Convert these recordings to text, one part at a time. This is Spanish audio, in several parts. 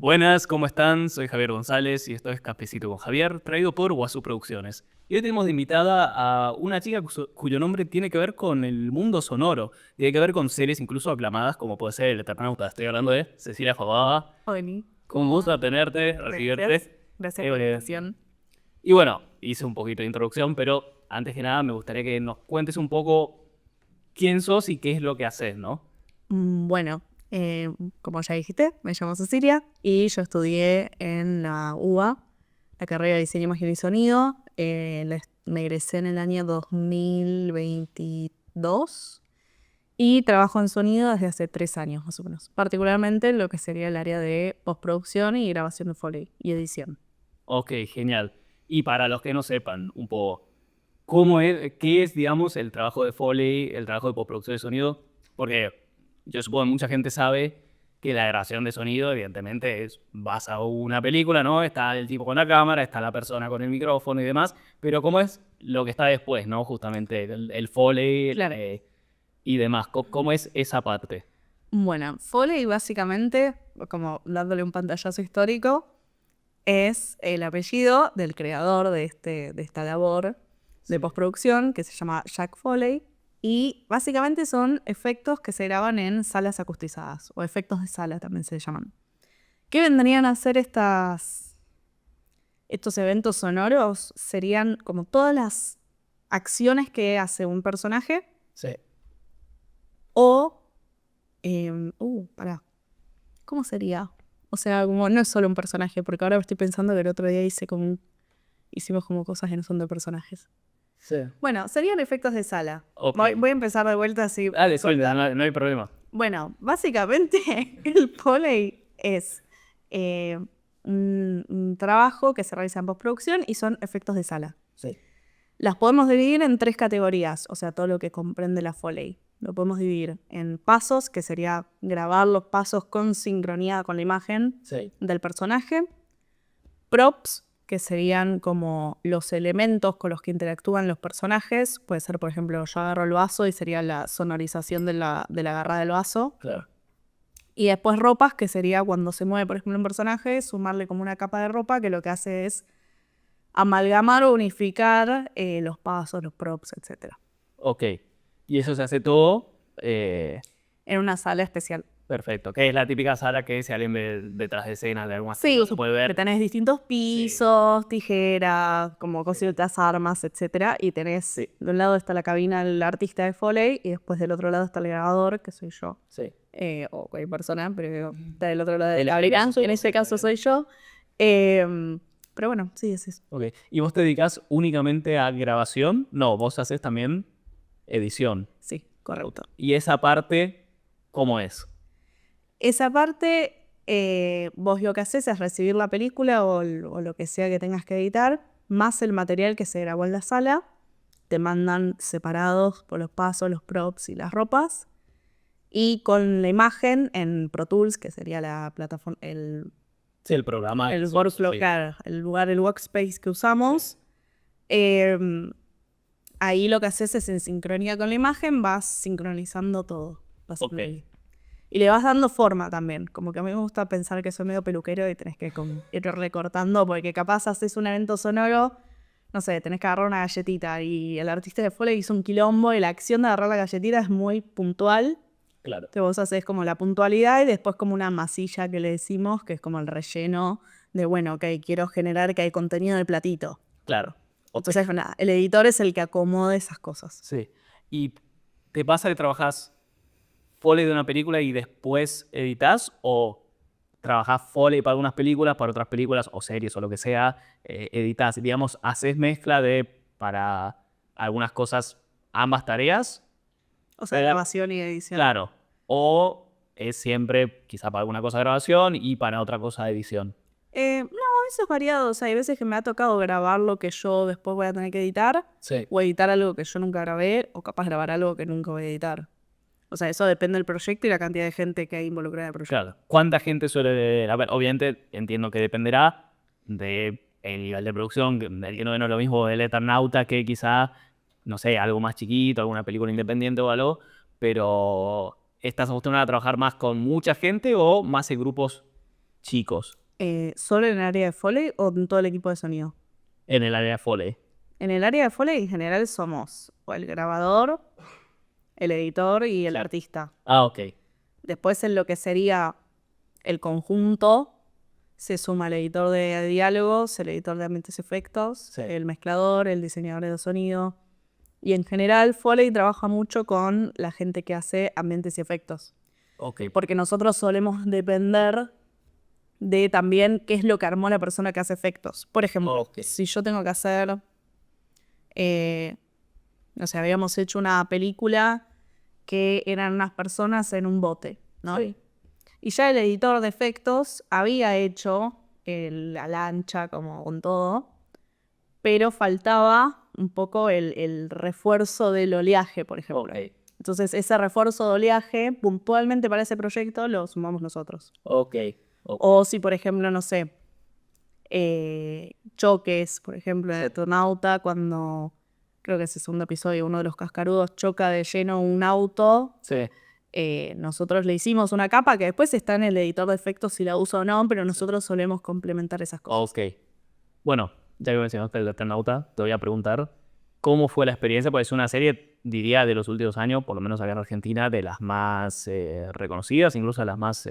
Buenas, ¿cómo están? Soy Javier González y esto es Cafecito con Javier, traído por Guazú Producciones. Y hoy tenemos de invitada a una chica cuyo nombre tiene que ver con el mundo sonoro, tiene que ver con series incluso aclamadas como puede ser El Eternauta. Estoy hablando de Cecilia Fabada. Oli, Con gusto tenerte, gracias. recibirte. Gracias por la invitación. Y bueno, hice un poquito de introducción, pero antes que nada me gustaría que nos cuentes un poco quién sos y qué es lo que haces, ¿no? Bueno, como ya dijiste, me llamo Cecilia y yo estudié en la UBA, la carrera de Diseño, Imagen y Sonido. Me egresé en el año 2022 y trabajo en sonido desde hace 3 años más o menos. Particularmente en lo que sería el área de postproducción y grabación de Foley y edición. Ok, genial. Y para los que no sepan un poco, ¿cómo es, qué es, digamos, el trabajo de Foley, el trabajo de postproducción de sonido? Porque yo supongo que mucha gente sabe que la grabación de sonido, evidentemente, vas a una película, ¿no? Está el tipo con la cámara, está la persona con el micrófono y demás, pero ¿cómo es lo que está después, ¿no? Justamente el Foley Claro. y demás. ¿Cómo es esa parte? Bueno, Foley básicamente, como dándole un pantallazo histórico, es el apellido del creador de esta labor de postproducción, que se llama Jack Foley, y básicamente son efectos que se graban en salas acustizadas, o efectos de sala también se llaman. ¿Qué vendrían a ser estos eventos sonoros? Serían como todas las acciones que hace un personaje, Sí. o... pará. ¿Cómo sería? O sea, como no es solo un personaje, porque ahora estoy pensando que el otro día hicimos como cosas que no son de personajes. Sí. Bueno, serían efectos de sala. Ok. Voy a empezar de vuelta así. Dale, suelta, no hay problema. Bueno, básicamente el Foley es un trabajo que se realiza en postproducción y son efectos de sala. Sí. Las podemos dividir en 3 categorías, o sea, todo lo que comprende la Foley. Lo podemos dividir en pasos, que sería grabar los pasos con sincronía con la imagen Sí. del personaje. Props, que serían como los elementos con los que interactúan los personajes. Puede ser, por ejemplo, yo agarro el vaso y sería la sonorización de la agarrada del vaso. Claro. Y después ropas, que sería cuando se mueve, por ejemplo, un personaje, sumarle como una capa de ropa que lo que hace es amalgamar o unificar los pasos, los props, etc. Ok. Y eso se hace todo. En una sala especial. Perfecto. Que es la típica sala que si alguien ve detrás de escena de alguna Sí, se puede que ver. tenés distintos pisos, tijeras, como cositas, armas, etc. Y tenés, Sí. de un lado está la cabina del artista de Foley y después del otro lado está el grabador, que soy yo. Sí. O cualquier persona, pero está del otro lado de la brigada. En ese caso soy yo. Pero bueno, sí, es eso. Ok. ¿Y vos te dedicas únicamente a grabación? No, vos haces también edición. Sí, correcto. ¿Y esa parte cómo es? Esa parte, vos lo que haces es recibir la película o lo que sea que tengas que editar, más el material que se grabó en la sala. Te mandan separados por los pasos, los props y las ropas. Y con la imagen en Pro Tools, que sería la plataforma, Sí, el programa. el es- workflow, sí. claro, el lugar, el workspace que usamos. Ahí lo que haces es en sincronía con la imagen, vas sincronizando todo. Ok. Y le vas dando forma también. Como que a mí me gusta pensar que soy medio peluquero y tenés que ir recortando, porque capaz haces un evento sonoro, no sé, tenés que agarrar una galletita y el artista de Foley hizo un quilombo y la acción de agarrar la galletita es muy puntual. Claro. Entonces vos haces como la puntualidad y después como una masilla que le decimos, que es como el relleno de, bueno, ok, quiero generar que hay contenido del platito. Claro. Ok. Entonces, nada, el editor es el que acomode esas cosas. Sí. ¿Y te pasa que trabajas Foley de una película y después editas o trabajás Foley para algunas películas, para otras películas o series o lo que sea, editas, digamos, haces mezcla de para algunas cosas ambas tareas? O sea, grabación y edición. Claro. O es siempre quizá para alguna cosa de grabación y para otra cosa de edición. No, a veces variado. O sea, hay veces que me ha tocado grabar lo que yo después voy a tener que editar, Sí. o editar algo que yo nunca grabé, o capaz grabar algo que nunca voy a editar. O sea, eso depende del proyecto y la cantidad de gente que hay involucrada en el proyecto. Claro. ¿Cuánta gente suele...? A ver, obviamente entiendo que dependerá del nivel de producción, del que no es lo mismo del Eternauta que quizá, no sé, algo más chiquito, alguna película independiente o algo, pero ¿estás acostumbrada a trabajar más con mucha gente o más en grupos chicos ¿Solo en el área de Foley o en todo el equipo de sonido? en el área de Foley? En el área de Foley en general somos o el grabador, el editor y el artista. Ah, ok. Después en lo que sería el conjunto se suma el editor de diálogos, el editor de ambientes y efectos, Sí. el mezclador, el diseñador de sonido. Y en general Foley trabaja mucho con la gente que hace ambientes y efectos. Ok. Porque nosotros solemos depender de también qué es lo que armó la persona que hace efectos. Por ejemplo, Ok. si yo tengo que hacer, no sé, habíamos hecho una película que eran unas personas en un bote, ¿no? Sí. Y ya el editor de efectos había hecho la lancha como con todo, pero faltaba un poco el refuerzo del oleaje, por ejemplo. Ok. Entonces ese refuerzo de oleaje, puntualmente para ese proyecto, lo sumamos nosotros. Ok. Ok. O si, por ejemplo, no sé, choques, por ejemplo, de Eternauta, cuando creo que es el segundo episodio, uno de los cascarudos choca de lleno un auto. Sí. Nosotros le hicimos una capa que después está en el editor de efectos si la usa o no, pero nosotros solemos complementar esas cosas. Ok. Bueno, ya que mencionaste el Eternauta, te voy a preguntar cómo fue la experiencia, porque es una serie, diría, de los últimos años, por lo menos acá en Argentina, de las más reconocidas, incluso de las más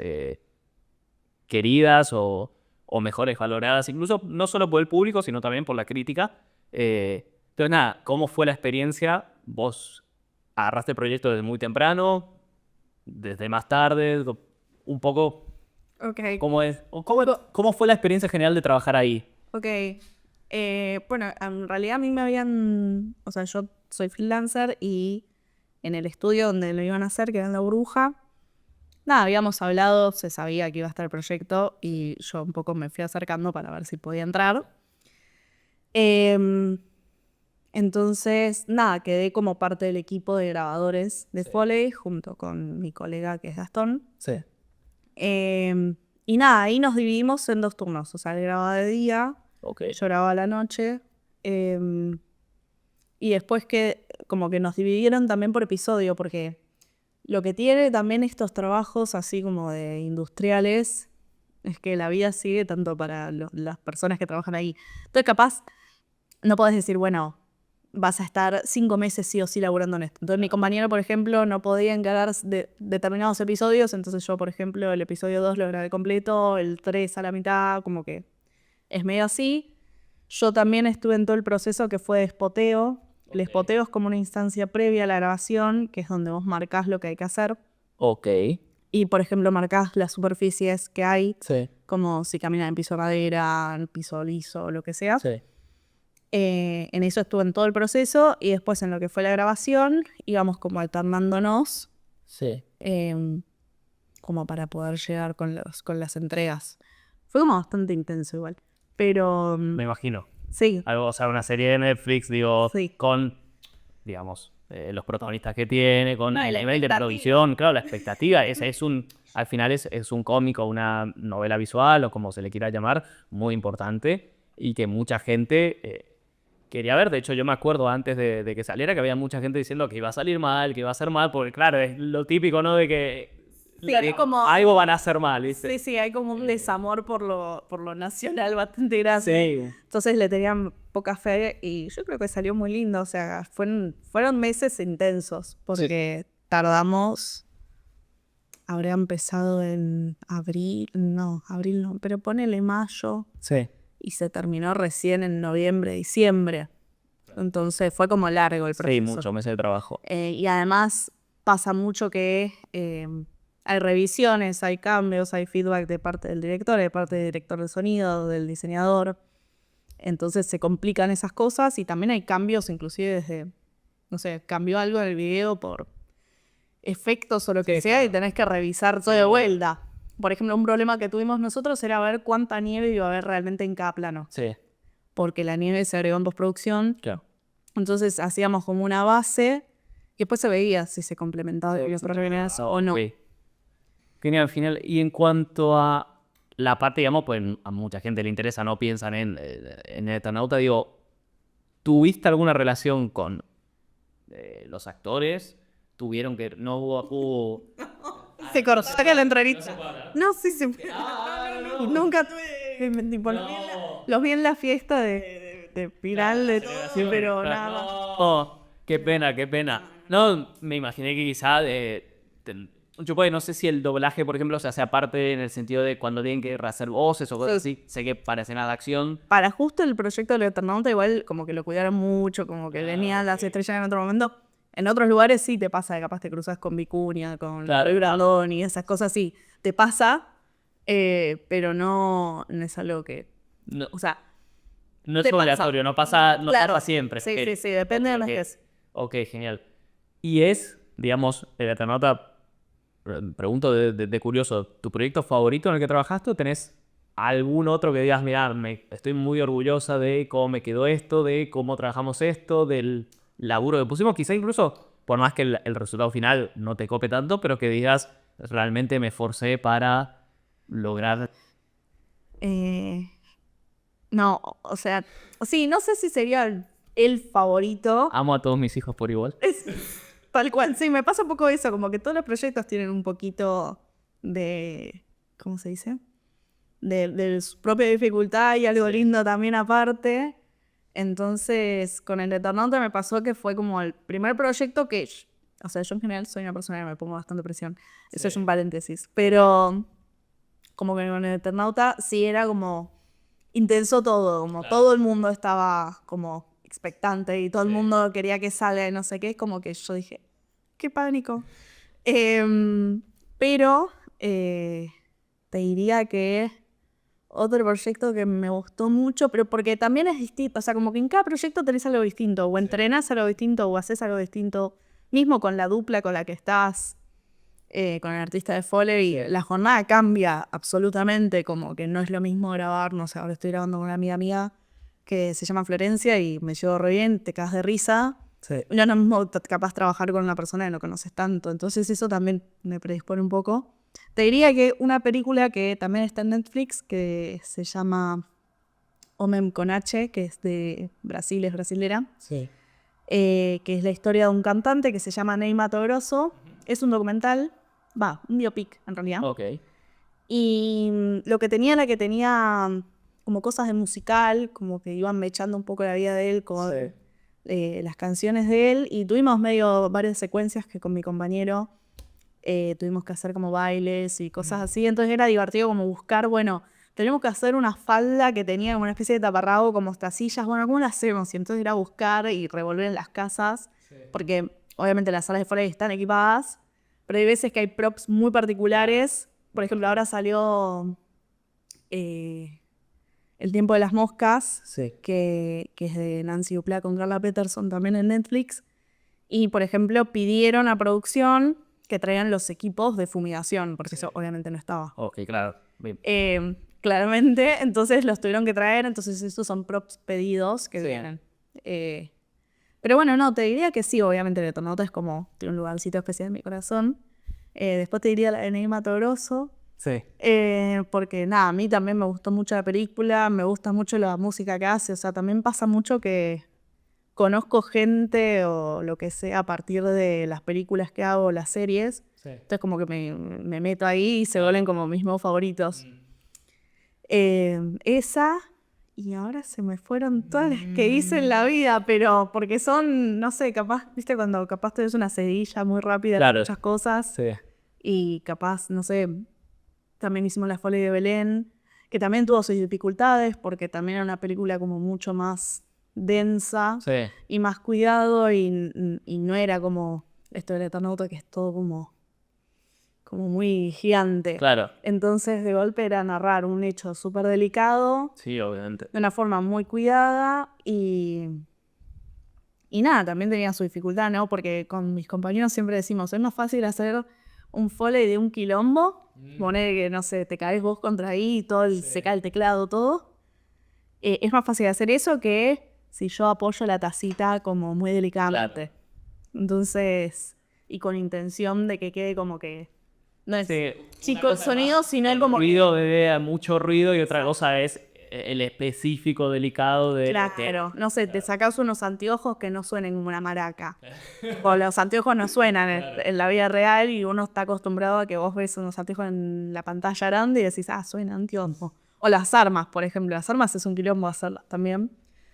queridas o mejores valoradas, incluso no solo por el público, sino también por la crítica. Entonces, nada, ¿cómo fue la experiencia? Vos agarraste el proyecto desde muy temprano, desde más tarde, un poco, Ok. ¿cómo fue la experiencia general de trabajar ahí? Ok. Bueno, en realidad a mí me habían... O sea, yo soy freelancer y en el estudio donde lo iban a hacer, que era en La Bruja, nada, habíamos hablado, se sabía que iba a estar el proyecto y yo un poco me fui acercando para ver si podía entrar. Entonces, nada, quedé como parte del equipo de grabadores de Foley junto con mi colega que es Gastón. Sí. Y nada, ahí nos dividimos en 2 turnos. O sea, él grababa de día, Ok. yo grababa a la noche. Y después que como que nos dividieron también por episodio, porque lo que tiene también estos trabajos así como de industriales es que la vida sigue tanto para las personas que trabajan ahí. Entonces capaz no podés decir, bueno, vas a estar 5 meses sí o sí laburando en esto. Entonces mi compañero, por ejemplo, no podía encarar determinados episodios, entonces yo, por ejemplo, el episodio 2 lo grabé completo, el 3 a la mitad, como que es medio así. Yo también estuve en todo el proceso que fue de espoteo. El espoteo es como una instancia previa a la grabación, que es donde vos marcás lo que hay que hacer. Ok. Y, por ejemplo, marcás las superficies que hay, Sí. como si caminan en piso de madera, en piso liso, lo que sea. Sí. En eso estuve en todo el proceso y después en lo que fue la grabación íbamos como alternándonos Sí. como para poder llegar con las entregas. Fue como bastante intenso igual, pero Me imagino. sí, Algo, o sea, una serie de Netflix, digo, Sí. con, digamos, los protagonistas que tiene, con No, y el la nivel de expectativa. producción, claro, la expectativa al final es un cómic o una novela visual o como se le quiera llamar, muy importante y que mucha gente quería ver. De hecho, yo me acuerdo antes de que saliera que había mucha gente diciendo que iba a salir mal, que iba a ser mal, porque claro, es lo típico, ¿no? De que Sí, es como- algo van a hacer mal, ¿viste? sí, sí, hay como un desamor por lo nacional bastante grande. Sí. Entonces le tenían poca fe y yo creo que salió muy lindo. O sea, fueron meses intensos porque tardamos, habría empezado en abril no, pero ponele mayo Sí. y se terminó recién en noviembre, diciembre. Entonces fue como largo el proceso. Sí, muchos meses de trabajo. Y además pasa mucho que hay revisiones, hay cambios, hay feedback de parte del director, de parte del director de sonido, del diseñador. Entonces se complican esas cosas y también hay cambios, inclusive desde, no sé, cambió algo en el video por efectos o lo que sea y tenés que revisar todo de vuelta. Por ejemplo, un problema que tuvimos nosotros era ver cuánta nieve iba a haber realmente en cada plano, Sí. porque la nieve se agregó en postproducción. Claro. Entonces hacíamos como una base y después se veía si se complementaba de otras reglas o no. Sí. Genial, final. Y en cuanto a la parte, digamos, pues a mucha gente le interesa, no piensan en Eternauta, digo, ¿tuviste alguna relación con los actores? ¿Tuvieron que no hubo... Se cortó que la entrevista. No, sí, se... Nunca tuve, tipo, los vi en la fiesta de final de todo, pero nada. No, qué pena, qué pena. No, me imaginé que quizá yo pues, no sé si el doblaje, por ejemplo, se hace aparte en el sentido de cuando tienen que hacer voces o cosas así. Sé que para escenas de acción. Para justo el proyecto del Eternauta igual como que lo cuidaron mucho, como que venían las estrellas en otro momento. En otros lugares sí te pasa, capaz te cruzas con Vicuña, con Roy Brandon y esas cosas sí. Te pasa, pero no es algo que... No, O sea, no es te pasa. aleatorio, no pasa siempre. Sí, sí, depende de las que es. Ok, genial. Y es, digamos, el Eternauta, pregunto de curioso, ¿tu proyecto favorito en el que trabajaste o tenés algún otro que digas, mira, estoy muy orgullosa de cómo me quedó esto, de cómo trabajamos esto, del laburo que pusimos? Quizá incluso, por más que el resultado final no te cope tanto, pero que digas, realmente me esforcé para lograr... No, o sea, sí, no sé si sería el favorito. Amo a todos mis hijos por igual. Tal cual, sí, me pasa un poco eso, como que todos los proyectos tienen un poquito de, ¿cómo se dice? De su propia dificultad y algo lindo también aparte. Entonces, con el Eternauta me pasó que fue como el primer proyecto que, o sea, yo en general soy una persona que me pongo bastante presión, eso es un paréntesis, pero como que con el Eternauta sí era como intenso todo, como todo el mundo estaba como expectante y todo el mundo quería que salga y no sé qué, es como que yo dije, qué pánico. Pero te diría que otro proyecto que me gustó mucho, pero porque también es distinto, o sea, como que en cada proyecto tenés algo distinto, o entrenás algo distinto, o haces algo distinto, mismo con la dupla con la que estás, con el artista de Foley, la jornada cambia absolutamente, como que no es lo mismo grabar, no sé, ahora estoy grabando con una amiga mía que se llama Florencia y me llevo re bien, te cagas de risa. Sí. No es lo mismo capaz trabajar con una persona que no conoces tanto, entonces eso también me predispone un poco. Te diría que una película que también está en Netflix, que se llama Homem con H, que es de Brasil, es brasilera, que es la historia de un cantante que se llama Ney Matogrosso. Es un documental, un biopic en realidad. Ok. Y lo que tenía era que tenía como cosas de musical, como que iban mechando un poco la vida de él con las canciones de él. Y tuvimos varias secuencias que con mi compañero tuvimos que hacer como bailes y cosas así. Entonces era divertido como buscar, bueno, tenemos que hacer una falda que tenía como una especie de taparrabo, como sillas, bueno, ¿cómo la hacemos? Y entonces era buscar y revolver en las casas, porque obviamente las salas de Foley están equipadas, pero hay veces que hay props muy particulares. Por ejemplo, ahora salió El tiempo de las moscas, que es de Nancy Duplá con Carla Peterson también en Netflix. Y, por ejemplo, pidieron a producción que traigan los equipos de fumigación, porque eso obviamente no estaba. Ok, claro. Bien. Claramente, entonces los tuvieron que traer, entonces estos son props pedidos que vienen. Pero bueno, no, te diría que sí, obviamente el Eternauta es como, tiene un lugarcito especial en mi corazón. Después te diría la de Ney Matogrosso. Sí. Porque nada, a mí también me gustó mucho la película, me gusta mucho la música que hace, o sea, también pasa mucho que conozco gente o lo que sea a partir de las películas que hago, las series. Entonces como que me meto ahí y se vuelven como mis nuevos favoritos. Esa, y ahora se me fueron todas las que hice en la vida, pero porque son, no sé, capaz, viste, cuando capaz te ves una sedilla muy rápida de muchas cosas. Y capaz, no sé, también hicimos La Foley de Belén, que también tuvo sus dificultades porque también era una película como mucho más densa y más cuidado y no era como esto del Eternauta, que es todo como muy gigante. Claro. Entonces de golpe era narrar un hecho súper delicado. Sí, obviamente. De una forma muy cuidada y nada, también tenía su dificultad, ¿no? Porque con mis compañeros siempre decimos, es más fácil hacer un Foley de un quilombo, poner que, no sé, te caes vos contra ahí y todo se cae el teclado, todo. Es más fácil hacer eso que si yo apoyo la tacita como muy delicadamente. Claro. Entonces, y con intención de que quede como que no es chico el sonido, sino el como ruido, bebé, mucho ruido, y otra cosa es el específico delicado de... Claro, no sé, te sacas unos anteojos que no suenen como una maraca. O los anteojos no suenan en la vida real y uno está acostumbrado a que vos ves unos anteojos en la pantalla grande y decís, suena anteojo. O las armas, por ejemplo. Las armas es un quilombo hacerlas también.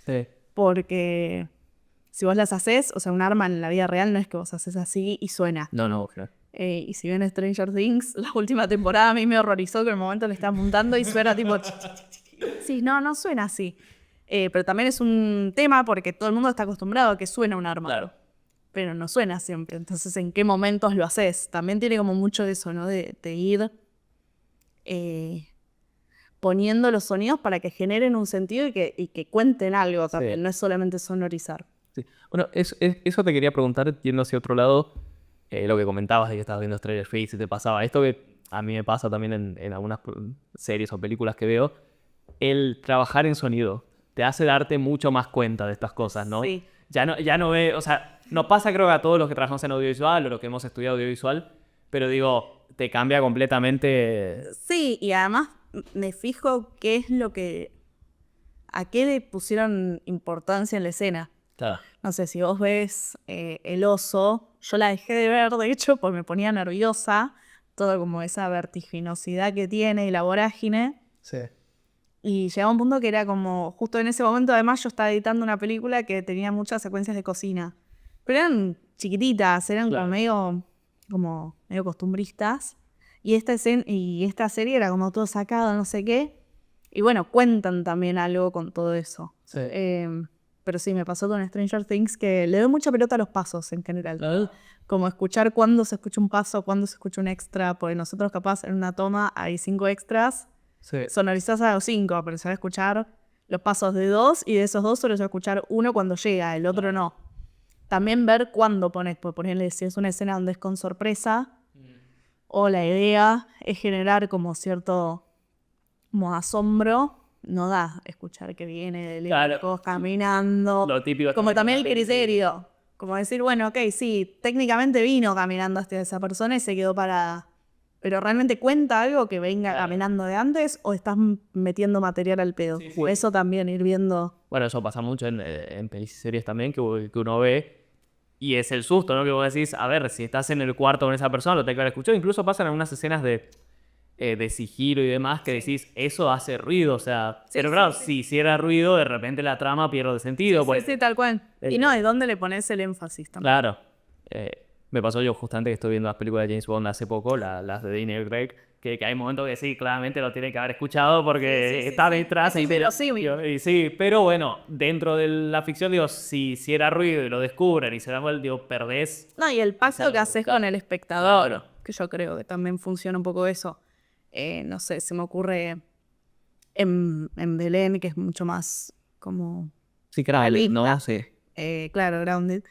Sí. Porque si vos las haces, o sea, un arma en la vida real no es que vos haces así y suena. No, claro. Y si bien Stranger Things, la última temporada a mí me horrorizó que en el momento le estaba montando y suena tipo... Sí, no suena así. Pero también es un tema porque todo el mundo está acostumbrado a que suena un arma. Claro. Pero no suena siempre. Entonces, ¿en qué momentos lo haces? También tiene como mucho de eso, ¿no? De ir poniendo los sonidos para que generen un sentido y que cuenten algo también. Sí. No es solamente sonorizar. Sí. Bueno, eso te quería preguntar, yendo hacia otro lado, lo que comentabas de que estabas viendo Stranger Things y te pasaba. Esto que a mí me pasa también en algunas series o películas que veo, el trabajar en sonido te hace darte mucho más cuenta de estas cosas, ¿no? Sí. Ya no ve, o sea, nos pasa creo que a todos los que trabajamos en audiovisual o los que hemos estudiado audiovisual, pero digo, te cambia completamente. Sí, y además me fijo qué es lo que... ¿A qué le pusieron importancia en la escena? Claro. No sé, si vos ves El Oso, yo la dejé de ver, de hecho, porque me ponía nerviosa, todo como esa vertiginosidad que tiene y la vorágine. Sí. Y llegaba un punto que era como, justo en ese momento, además, yo estaba editando una película que tenía muchas secuencias de cocina. Pero eran chiquititas, eran Claro. como medio costumbristas. Y esta serie era como todo sacado, no sé qué. Y bueno, cuentan también algo con todo eso. Sí. Pero sí, me pasó con Stranger Things que le doy mucha pelota a los pasos en general. Claro. Como escuchar cuándo se escucha un paso, cuándo se escucha un extra. Porque nosotros capaz en una toma hay 5 extras. Sí. Sonorizás a los 5, pero se va a escuchar los pasos de 2 y de esos 2 solo se va a escuchar uno cuando llega, el otro no. También ver cuándo pones, por ponerle, si es una escena donde es con sorpresa, o la idea es generar como cierto como asombro, no da escuchar que viene de lejos Claro. caminando. Lo típico. Como también el criterio. Como decir, bueno, ok, sí, técnicamente vino caminando hasta esa persona y se quedó parada. Pero ¿realmente cuenta algo que venga caminando de antes o estás metiendo material al pedo? Sí, sí. O eso también, ir viendo... Bueno, eso pasa mucho en pelis y series también, que uno ve y es el susto, ¿no? Que vos decís, a ver, si estás en el cuarto con esa persona, lo tenés que haber escuchado. Incluso pasan algunas escenas de sigilo y demás que decís, eso hace ruido, o sea... Sí, pero sí, claro, sí. si hiciera ruido, de repente la trama pierde sentido. Pues, Sí, tal cual. Y no, ¿de dónde le pones el énfasis también? claro. Me pasó yo justamente que estoy viendo las películas de James Bond hace poco, las de Daniel Craig, que hay momentos que sí, claramente lo tiene que haber escuchado porque está detrás. Eso es verosímil. Y sí, pero bueno, dentro de la ficción, digo, si hiciera ruido y lo descubren y se dan vuelta, digo, perdés. No, y el pacto algo que haces claro. con el espectador, Claro. que yo creo que también funciona un poco eso. No sé, se me ocurre en Belén, que es mucho más como... Sí, claro, realista. no sé. Claro, grounded.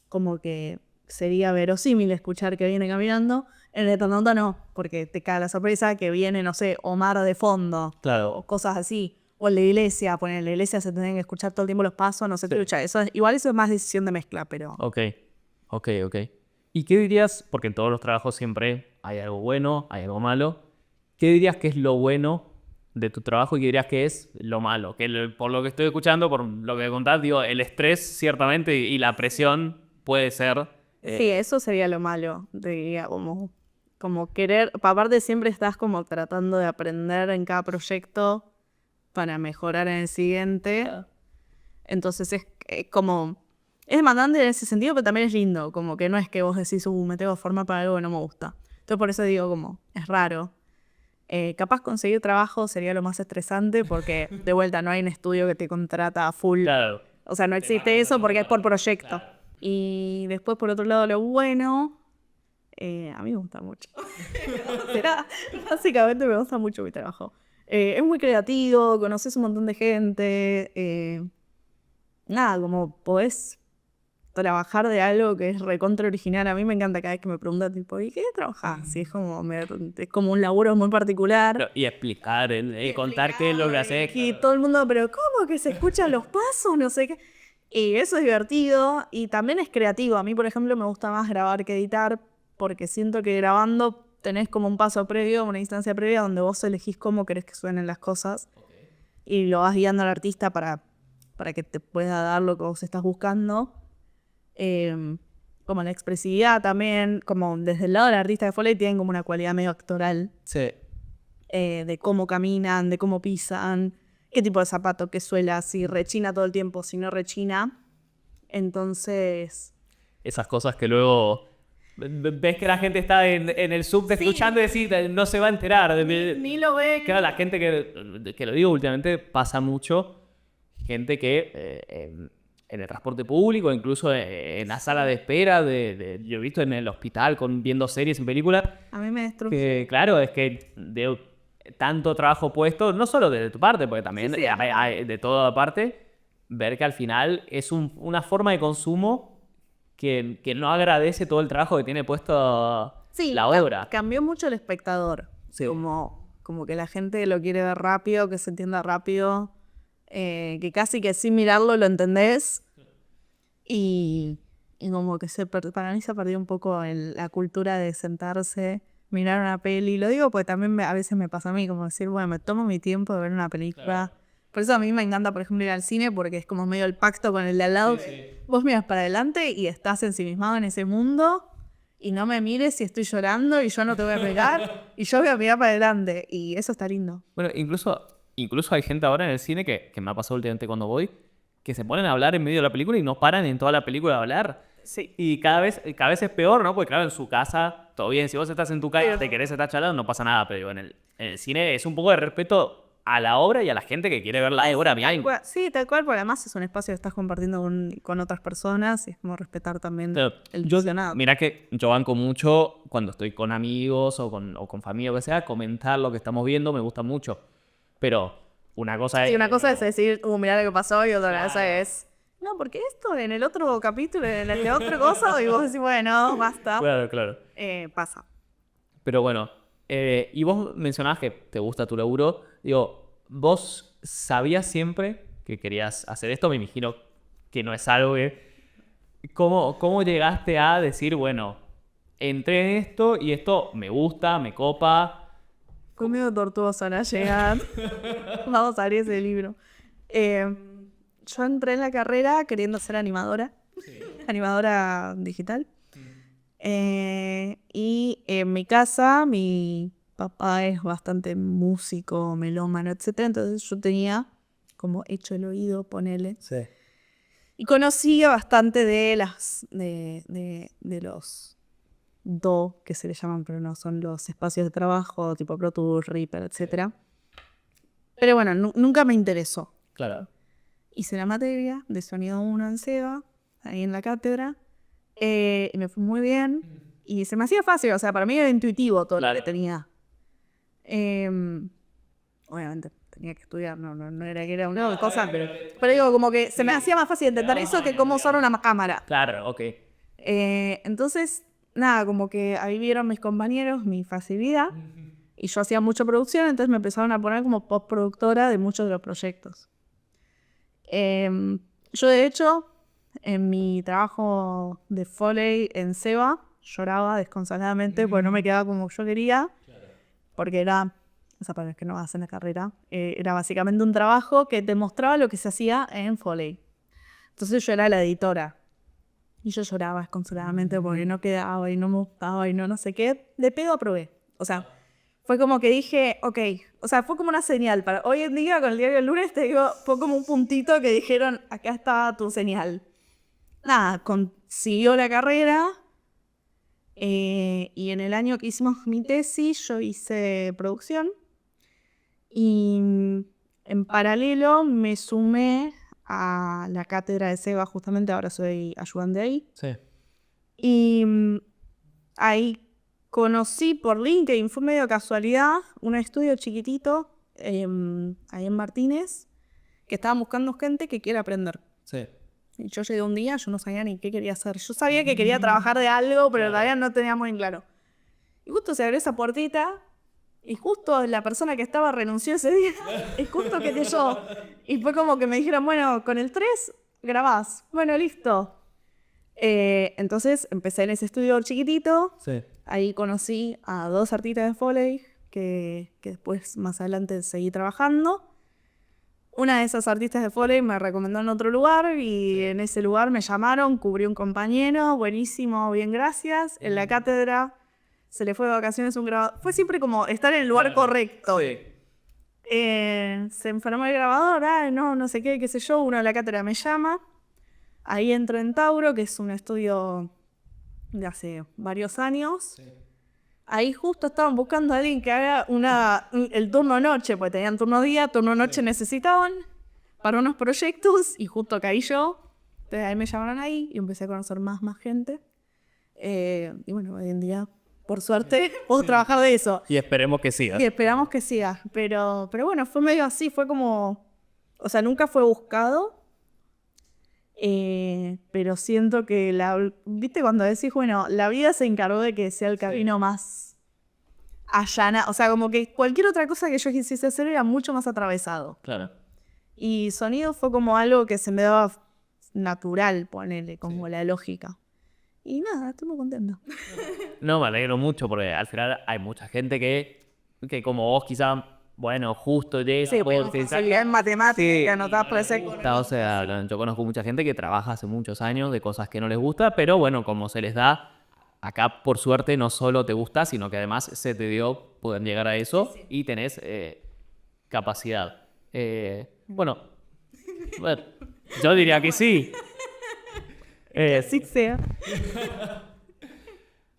Como que sería verosímil escuchar que viene caminando. En el Eternauta no, porque te cae la sorpresa que viene, no sé, Omar de fondo. Claro. O cosas así. O en la iglesia, pues en la iglesia se tienen que escuchar todo el tiempo los pasos, no se Sí. escucha. Igual eso es más decisión de mezcla, pero... Ok. ¿Y qué dirías? Porque en todos los trabajos siempre hay algo bueno, hay algo malo. ¿Qué dirías que es lo bueno de tu trabajo y qué dirías que es lo malo? Por lo que estoy escuchando, por lo que contás, digo, el estrés ciertamente y la presión puede ser... Sí, eso sería lo malo, diría, como querer, aparte siempre estás como tratando de aprender en cada proyecto para mejorar en el siguiente. Entonces es como, es demandante en ese sentido, pero también es lindo, como que no es que vos decís, me tengo que formar para algo que no me gusta. Entonces por eso digo como, es raro. Capaz conseguir trabajo sería lo más estresante porque de vuelta no hay un estudio que te contrata a full. Claro. O sea, no existe eso porque es por proyecto. Y después, por otro lado, lo bueno, a mí me gusta mucho. Básicamente me gusta mucho mi trabajo. Es muy creativo, conoces un montón de gente. Nada, como podés trabajar de algo que es recontra original. A mí me encanta cada vez que me preguntan, tipo, ¿y qué trabajás? Sí, es como un laburo muy particular. Y explicar, contar qué es lo que haces. Y todo el mundo, pero ¿cómo que se escuchan los pasos? No sé qué. Y eso es divertido y también es creativo. A mí, por ejemplo, me gusta más grabar que editar porque siento que grabando tenés como un paso previo, una instancia previa donde vos elegís cómo querés que suenen las cosas y lo vas guiando al artista para que te pueda dar lo que vos estás buscando. Como la expresividad también, como desde el lado del artista de Foley tienen como una cualidad medio actoral. Sí. De cómo caminan, de cómo pisan, qué tipo de zapato, qué suela, si rechina todo el tiempo, si no rechina. Entonces... Esas cosas que luego ves que la gente está en el subte escuchando y decís, no se va a enterar. Ni lo ve. Claro, la gente que lo digo últimamente pasa mucho, gente que en el transporte público, incluso en la sala de espera, yo he visto en el hospital viendo series en películas, A mí me destruye. que claro, es que de tanto trabajo puesto, no solo de tu parte, porque también hay de toda parte, ver que al final es una forma de consumo que no agradece todo el trabajo que tiene puesto la obra. Cambió mucho el espectador. Sí. Como que la gente lo quiere ver rápido, que se entienda rápido, que casi que sin mirarlo lo entendés. Y como que para mí se perdió un poco la cultura de sentarse, mirar una peli. Lo digo porque también a veces me pasa a mí, como decir, bueno, me tomo mi tiempo de ver una película. Claro. Por eso a mí me encanta, por ejemplo, ir al cine, porque es como medio el pacto con el de al lado. Sí. Vos miras para adelante y estás ensimismado en ese mundo y no me mires si estoy llorando y yo no te voy a pegar y yo voy a mirar para adelante y eso está lindo. Bueno, incluso hay gente ahora en el cine que me ha pasado últimamente cuando voy, que se ponen a hablar en medio de la película y no paran en toda la película a hablar. Sí. Y cada vez es peor, ¿no? Porque claro, en su casa, todo bien, si vos estás en tu casa, te querés estar charlando, no pasa nada, pero en el cine es un poco de respeto a la obra y a la gente que quiere ver la obra. Sí, tal cual, porque además es un espacio que estás compartiendo con otras personas y es como respetar también el visionado. Mira que yo banco mucho cuando estoy con amigos o con familia o lo que sea, comentar lo que estamos viendo me gusta mucho. Pero una cosa es... Sí, una cosa es decir, mirá lo que pasó y otra cosa es... No, porque esto en el otro capítulo, en el de otra cosa, y vos decís, bueno, basta. Claro. Pasa. Pero bueno, y vos mencionabas que te gusta tu laburo. Digo, ¿vos sabías siempre que querías hacer esto? Me imagino que no es algo que... ¿Cómo llegaste a decir, bueno, entré en esto y esto me gusta, me copa? Fue medio tortuoso a llegar. Vamos a abrir ese libro. Yo entré en la carrera queriendo ser animadora. Sí. Animadora digital. Y en mi casa, mi papá es bastante músico, melómano, etc. Entonces yo tenía como hecho el oído, ponele. Sí. Y conocía bastante de los DAW, que se le llaman, pero no son los espacios de trabajo, tipo Pro Tools, Reaper, etc. Pero bueno, nunca me interesó. Claro. Hice la materia de sonido 1 en SEBA, ahí en la cátedra. Y me fue muy bien. Y se me hacía fácil, o sea, para mí era intuitivo todo lo que tenía. Obviamente tenía que estudiar, no era que era una cosa, pero digo, como que se me hacía más fácil entender eso que cómo usar una cámara. Claro, ok. Entonces, nada, como que ahí vieron mis compañeros mi facilidad. Y yo hacía mucha producción, entonces me empezaron a poner como postproductora de muchos de los proyectos. Yo, de hecho, en mi trabajo de Foley en SEBA, lloraba desconsoladamente porque no me quedaba como yo quería, porque era, o sea, para los que no hacen la carrera, era básicamente un trabajo que te mostraba lo que se hacía en Foley. Entonces yo era la editora y yo lloraba desconsoladamente porque no quedaba y no me gustaba y no sé qué. De pedo aprobé. O sea, fue como que dije, ok, o sea, fue como una señal. Hoy en día, con el diario del lunes, te digo, fue como un puntito que dijeron, acá está tu señal. Nada, siguió la carrera y en el año que hicimos mi tesis yo hice producción y en paralelo me sumé a la cátedra de SEBA, justamente ahora soy ayudante ahí. Sí. Y ahí conocí por LinkedIn, fue medio casualidad, un estudio chiquitito ahí en Martínez que estaban buscando gente que quiera aprender. Sí. Y yo llegué un día, yo no sabía ni qué quería hacer. Yo sabía que quería trabajar de algo, pero todavía no tenía muy en claro. Y justo se abrió esa puertita y justo la persona que estaba renunció ese día y justo quedé yo. Y fue como que me dijeron, bueno, con el 3 grabás. Bueno, listo. Entonces empecé en ese estudio chiquitito. Sí. Ahí conocí a 2 artistas de Foley que después más adelante seguí trabajando. Una de esas artistas de Foley me recomendó en otro lugar y en ese lugar me llamaron, cubrí un compañero, buenísimo, bien, gracias. En la cátedra se le fue de vacaciones un grabador. Fue siempre como estar en el lugar correcto. Sí. Se enfermó el grabador, no sé qué sé yo, uno de la cátedra me llama. Ahí entro en Tauro, que es un estudio de hace varios años. Sí. Ahí justo estaban buscando a alguien que haga el turno noche, porque tenían turno día, turno noche necesitaban para unos proyectos y justo caí yo. Entonces ahí me llamaron ahí y empecé a conocer más gente. Y bueno, hoy en día, por suerte, puedo trabajar de eso. Y esperemos que siga. Y esperamos que siga. Pero bueno, fue medio así, fue como... O sea, nunca fue buscado. Pero siento que ¿viste cuando decís, bueno, la vida se encargó de que sea el camino más allana? O sea, como que cualquier otra cosa que yo quisiese hacer era mucho más atravesado. Claro. Y sonido fue como algo que se me daba natural, ponerle como la lógica. Y nada, estoy muy contenta. No, me alegro mucho porque al final hay mucha gente que como vos quizá, bueno, justo llega... Sí, bueno, en matemática, no estás presente. O sea, yo conozco mucha gente que trabaja hace muchos años de cosas que no les gusta, pero bueno, como se les da, acá por suerte no solo te gusta, sino que además se te dio poder llegar a eso y tenés capacidad. Bueno, yo diría que sí. Sí sea.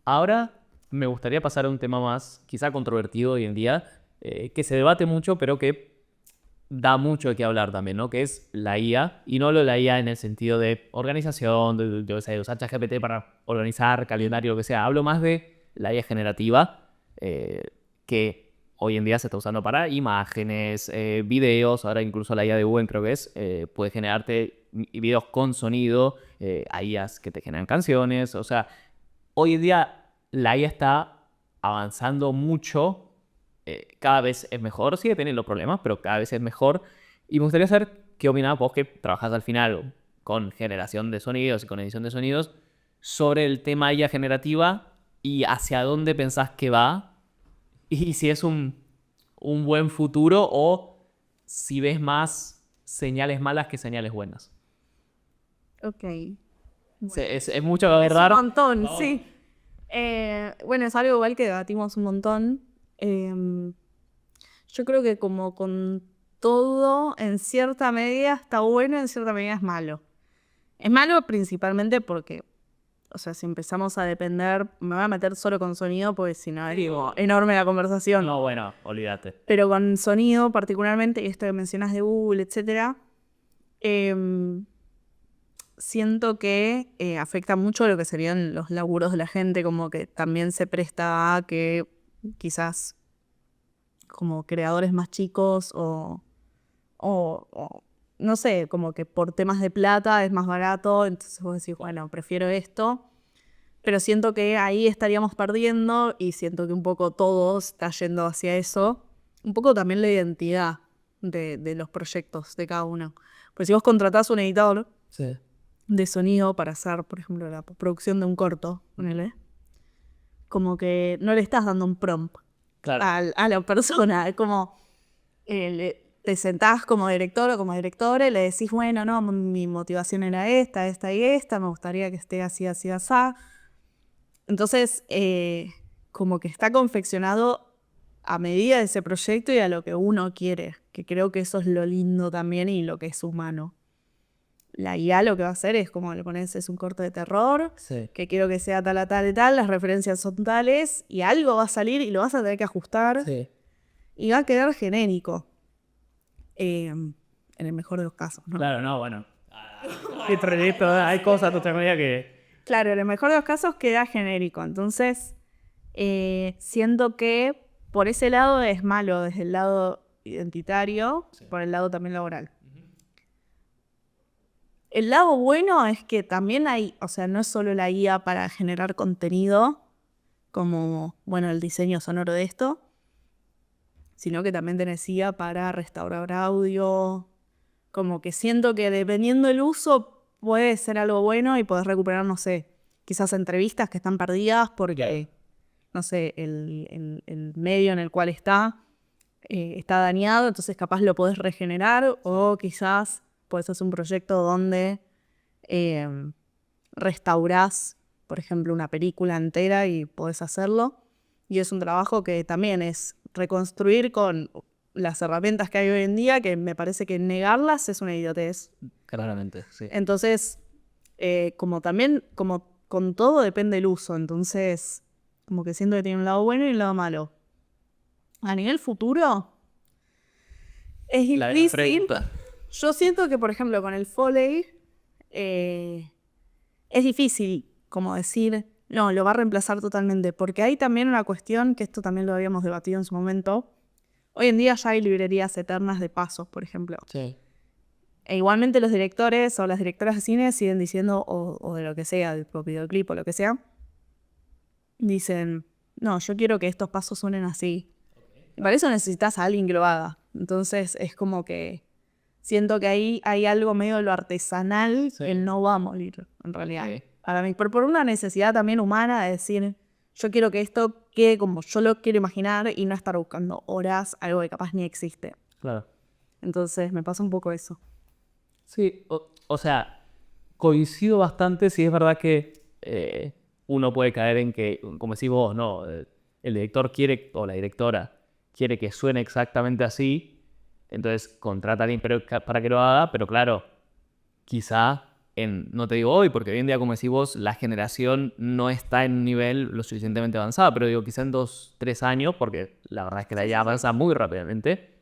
Ahora me gustaría pasar a un tema más, quizá controvertido hoy en día, que se debate mucho, pero que da mucho de qué hablar también, ¿no? Que es la IA, y no la IA en el sentido de organización, de usar ChatGPT para organizar calendario, lo que sea. Hablo más de la IA generativa, que hoy en día se está usando para imágenes, videos, ahora incluso la IA de Google creo que puede generarte videos con sonido, hay IAs que te generan canciones, o sea, hoy en día la IA está avanzando mucho. Cada vez es mejor, sigue teniendo problemas, pero cada vez es mejor. Y me gustaría saber qué opinás vos, que trabajás al final con generación de sonidos y con edición de sonidos, sobre el tema IA generativa y hacia dónde pensás que va y si es un buen futuro o si ves más señales malas que señales buenas. Ok. Bueno. Es mucho agarrar. Es un montón, sí. Bueno, es algo igual que debatimos un montón. Yo creo que como con todo, en cierta medida está bueno, en cierta medida es malo. Es malo principalmente porque, o sea, si empezamos a depender, me voy a meter solo con sonido porque si no es enorme la conversación. No, bueno, olvídate. Pero con sonido particularmente, y esto que mencionas de Google, etcétera, siento que afecta mucho lo que serían los laburos de la gente, como que también se presta a que quizás como creadores más chicos o no sé, como que por temas de plata es más barato, entonces vos decís, bueno, prefiero esto, pero siento que ahí estaríamos perdiendo y siento que un poco todo está yendo hacia eso, un poco también la identidad de los proyectos de cada uno. Pues si vos contratás un editor de sonido para hacer, por ejemplo, la producción de un corto, ponele, como que no le estás dando un prompt. Claro. A la persona, es como te sentás como director o como directora y le decís, bueno, no, mi motivación era esta y esta, me gustaría que esté así, así, así. Entonces, como que está confeccionado a medida de ese proyecto y a lo que uno quiere, que creo que eso es lo lindo también y lo que es humano. La IA lo que va a hacer es como le pones, es un corto de terror, que quiero que sea tal, tal y tal, las referencias son tales, y algo va a salir y lo vas a tener que ajustar, y va a quedar genérico. En el mejor de los casos, ¿no? Claro, no, bueno. Hay cosas todavía que... Claro, en el mejor de los casos queda genérico, entonces siento que por ese lado es malo, desde el lado identitario, por el lado también laboral. El lado bueno es que también hay, o sea, no es solo la IA para generar contenido, como, bueno, el diseño sonoro de esto, sino que también tenés IA para restaurar audio, como que siento que dependiendo del uso puede ser algo bueno y podés recuperar, no sé, quizás entrevistas que están perdidas porque no sé, el medio en el cual está dañado, entonces capaz lo podés regenerar o quizás podés hacer un proyecto donde restaurás, por ejemplo, una película entera y podés hacerlo. Y es un trabajo que también es reconstruir con las herramientas que hay hoy en día, que me parece que negarlas es una idiotez. Claramente, sí. Entonces, como también, como con todo depende el uso, entonces como que siento que tiene un lado bueno y un lado malo. A nivel futuro, es La difícil. pregunta. Yo siento que, por ejemplo, con el Foley, es difícil como decir, no, lo va a reemplazar totalmente, porque hay también una cuestión, que esto también lo habíamos debatido en su momento. Hoy en día ya hay librerías eternas de pasos, por ejemplo. Sí. E igualmente los directores o las directoras de cine siguen diciendo, o de lo que sea, del propio videoclip o lo que sea, dicen, no, yo quiero que estos pasos suenen así. Y para eso necesitas a alguien que lo haga. Entonces es como que siento que ahí hay algo medio de lo artesanal que no va a morir, en realidad. Sí. Para mí, por una necesidad también humana de decir, yo quiero que esto quede como yo lo quiero imaginar y no estar buscando horas algo que capaz ni existe. Claro. Entonces me pasa un poco eso. Sí, o sea, coincido bastante. Sí, es verdad que uno puede caer en que, como decís vos, no, el director quiere, o la directora quiere que suene exactamente así, entonces contrata a alguien para que lo haga, pero claro, quizá, no te digo hoy, porque hoy en día, como decís vos, la generación no está en un nivel lo suficientemente avanzado, pero digo, quizá en 2, 3 años, porque la verdad es que la IA avanza muy rápidamente,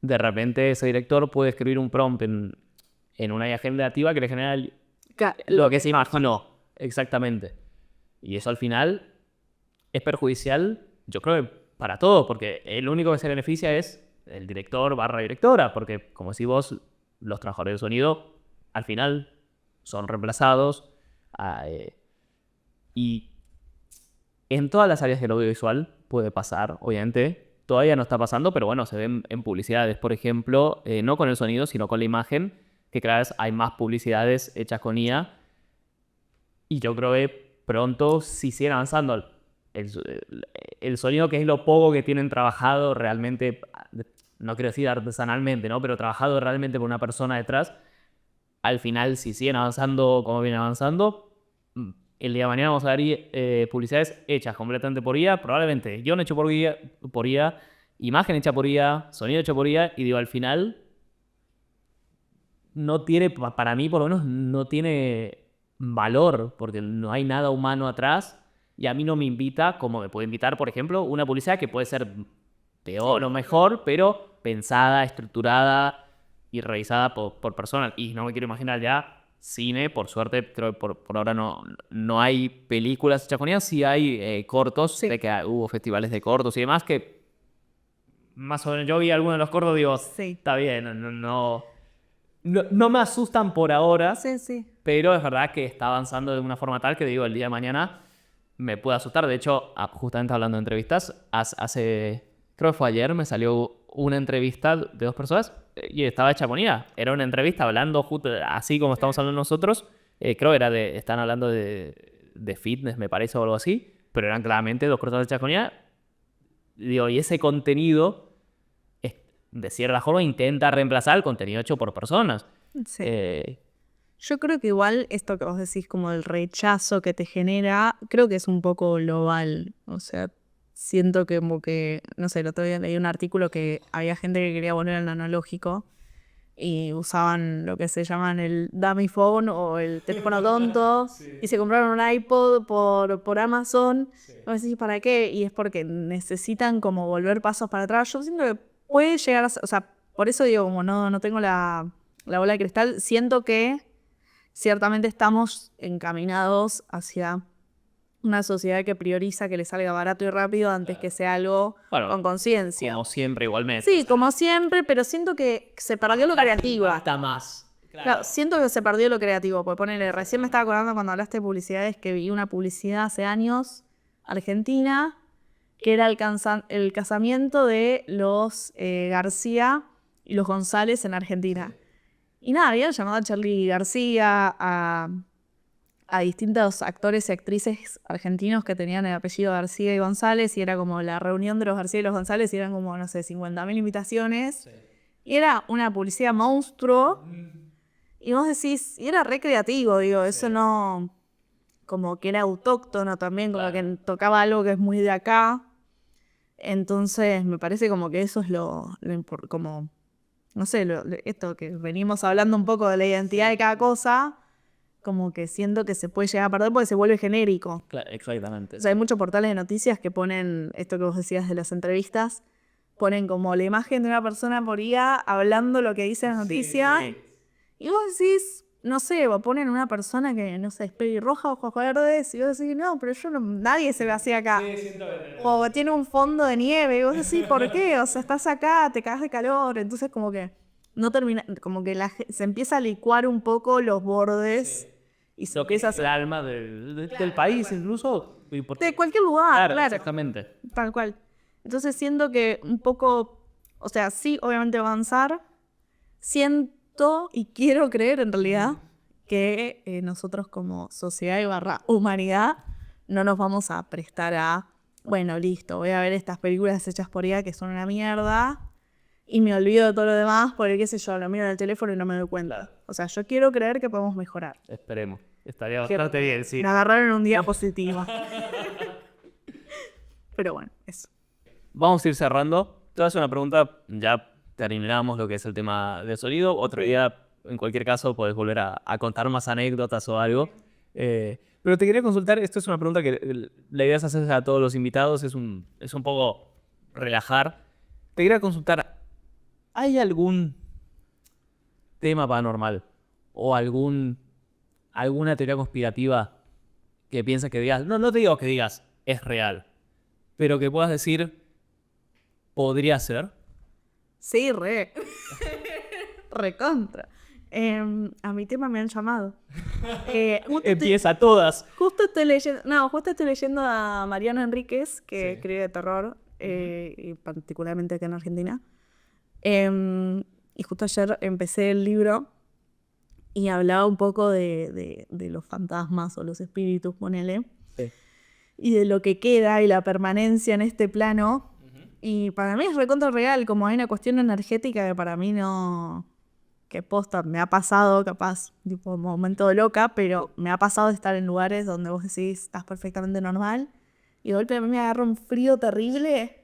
de repente ese director puede escribir un prompt en una IA generativa que le genera lo que se imaginó. Exactamente. Y eso al final es perjudicial, yo creo que para todos, porque el único que se beneficia es el director / directora, porque como decís vos, los trabajadores de sonido al final son reemplazados y en todas las áreas del audiovisual puede pasar, obviamente. Todavía no está pasando, pero bueno, se ven en publicidades, por ejemplo, no con el sonido, sino con la imagen, que cada vez hay más publicidades hechas con IA. Y yo creo que pronto, si siguen avanzando, el sonido, que es lo poco que tienen trabajado realmente, no quiero decir artesanalmente, ¿no? Pero trabajado realmente por una persona detrás, al final, si siguen avanzando como vienen avanzando, el día de mañana vamos a ver publicidades hechas completamente por IA, probablemente guión hecho por IA, imagen hecha por IA, sonido hecho por IA, y digo, al final no tiene, para mí por lo menos, no tiene valor, porque no hay nada humano atrás, y a mí no me invita, como me puede invitar, por ejemplo, una publicidad que puede ser peor o mejor, pero pensada, estructurada y revisada por personas. Y no me quiero imaginar ya cine, por suerte, creo que por ahora no hay películas hechas con IA, sí hay cortos, Sí. sé que hubo festivales de cortos y demás, que más o menos yo vi algunos de los cortos, digo, Sí. está bien, no me asustan por ahora, Sí, sí. pero es verdad que está avanzando de una forma tal que digo, el día de mañana me puede asustar. De hecho, justamente hablando de entrevistas, creo que fue ayer, me salió una entrevista de 2 personas y estaba hecha con IA. Era una entrevista hablando justo así como estamos hablando nosotros. Creo que están hablando de fitness, me parece, o algo así, pero eran claramente 2 personas hechas con IA. Digo, y ese contenido, de cierta forma, intenta reemplazar el contenido hecho por personas. Sí. Yo creo que igual esto que vos decís como el rechazo que te genera, creo que es un poco global. O sea, siento que como que, no sé, el otro día leí un artículo que había gente que quería volver al analógico y usaban lo que se llaman el dummy phone o el teléfono tonto y se compraron un iPod por Amazon. Vos decís, ¿para qué? Y es porque necesitan como volver pasos para atrás. Yo siento que puede llegar a ser, o sea, por eso digo, como no tengo la bola de cristal, siento que ciertamente estamos encaminados hacia una sociedad que prioriza que le salga barato y rápido antes que sea algo con conciencia. Como siempre, igualmente. Sí, como siempre, pero siento que se perdió lo creativo. Hasta más. Claro, siento que se perdió lo creativo. Porque ponele, recién me estaba acordando cuando hablaste de publicidades que vi una publicidad hace años, argentina, que era el casamiento de los García y los González en Argentina. Y nada, habían llamado a Charly García, a a distintos actores y actrices argentinos que tenían el apellido García y González, y era como la reunión de los García y los González, y eran como, no sé, 50.000 invitaciones. Y era una publicidad monstruo. Y vos decís, y era recreativo, digo, eso no... Como que era autóctono también, como que tocaba algo que es muy de acá. Entonces me parece como que eso es como, no sé, esto que venimos hablando un poco de la identidad de cada cosa, como que siento que se puede llegar a perder porque se vuelve genérico. Claro, exactamente. O sea, hay muchos portales de noticias que ponen, esto que vos decías de las entrevistas, ponen como la imagen de una persona por IA hablando lo que dice la noticia. Sí. Y vos decís, no sé, o ponen una persona que, no sé, es pelirroja, ojos verdes, y vos decís, no, pero nadie se ve así acá. O tiene un fondo de nieve, y vos decís, ¿por qué? O sea, estás acá, te cagas de calor, entonces como que no termina, como que se empieza a licuar un poco los bordes. Y se Lo que empieza es el alma del país, incluso. de cualquier lugar, claro. Exactamente. Tal cual. Entonces siento que un poco, o sea, sí, obviamente avanzar. Siento y quiero creer en realidad que nosotros como sociedad y humanidad no nos vamos a prestar a, bueno, listo, voy a ver estas películas hechas por IA que son una mierda y me olvido de todo lo demás porque, qué sé yo, lo miro en el teléfono y no me doy cuenta. O sea, yo quiero creer que podemos mejorar. Esperemos. Estaría bastante bien, sí. Me agarraron un día positivo. Pero bueno, eso. Vamos a ir cerrando. Te voy a hacer una pregunta, ya terminamos lo que es el tema de sonido. Otro día, en cualquier caso, podés volver a contar más anécdotas o algo. Pero te quería consultar, esto es una pregunta que la idea es hacer a todos los invitados, es un poco relajar. Te quería consultar, ¿hay algún tema paranormal o alguna teoría conspirativa que piensas que digas, no te digo que digas es real, pero que puedas decir podría ser? Sí, recontra. A mi tema me han llamado. Empieza todas. Justo estoy leyendo a Mariano Enríquez, que escribe de terror, y particularmente acá en Argentina. Y justo ayer empecé el libro y hablaba un poco de los fantasmas o los espíritus, ponele. Sí. Y de lo que queda y la permanencia en este plano. Y para mí es recontra real, como hay una cuestión energética que para mí no... Que posta, me ha pasado, capaz, tipo momento de loca, pero me ha pasado de estar en lugares donde vos decís, estás perfectamente normal, y de golpe a mí me agarra un frío terrible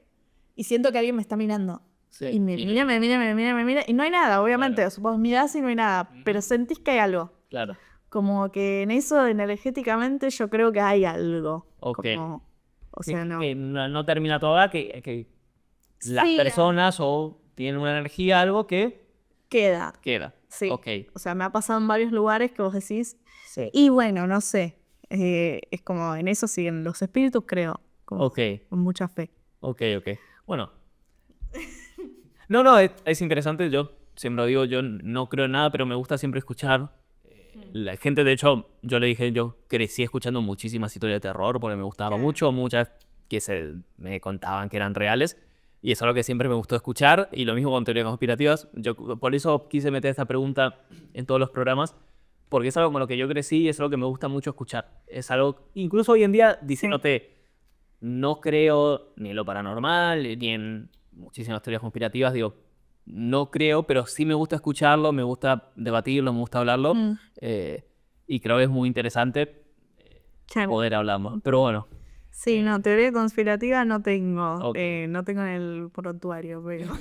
y siento que alguien me está mirando. Sí. Y me mira, y no hay nada, obviamente. Claro. O sea, vos mirás y no hay nada, pero sentís que hay algo. Claro. Como que en eso, energéticamente, yo creo que hay algo. Ok. Como, o sea, no. Que no termina toda, que las Sí. personas o tienen una energía, algo que Queda. Sí. Ok. O sea, me ha pasado en varios lugares que vos decís. Sí. Y bueno, no sé. Es como en eso siguen los espíritus, creo. Como Ok. con mucha fe. Ok. Bueno. No, es interesante. Yo siempre lo digo, yo no creo en nada, pero me gusta siempre escuchar. La gente, de hecho, yo le dije, yo crecí escuchando muchísimas historias de terror porque me gustaba mucho, muchas que me contaban que eran reales. Y es algo que siempre me gustó escuchar, y lo mismo con teorías conspirativas. Yo por eso quise meter esta pregunta en todos los programas, porque es algo con lo que yo crecí y es algo que me gusta mucho escuchar. Es algo, incluso hoy en día, diciéndote, no creo ni en lo paranormal, ni en muchísimas teorías conspirativas, digo, no creo, pero sí me gusta escucharlo, me gusta debatirlo, me gusta hablarlo, y creo que es muy interesante poder hablarlo. Pero bueno. Sí, no, teoría conspirativa no tengo. Ok. No tengo en el prontuario, pero...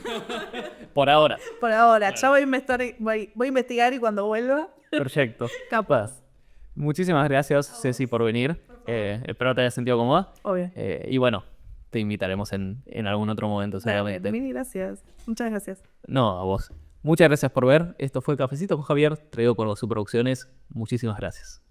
Por ahora. Por ahora, ya voy a investigar y cuando vuelva... Perfecto. Capaz. Muchísimas gracias, Ceci, por venir. Espero te hayas sentido cómoda. Obvio. Y bueno, te invitaremos en algún otro momento, seguramente. Mil gracias. Muchas gracias. No, a vos. Muchas gracias por ver. Esto fue Cafecito con Javier, traído por Su Producciones. Muchísimas gracias.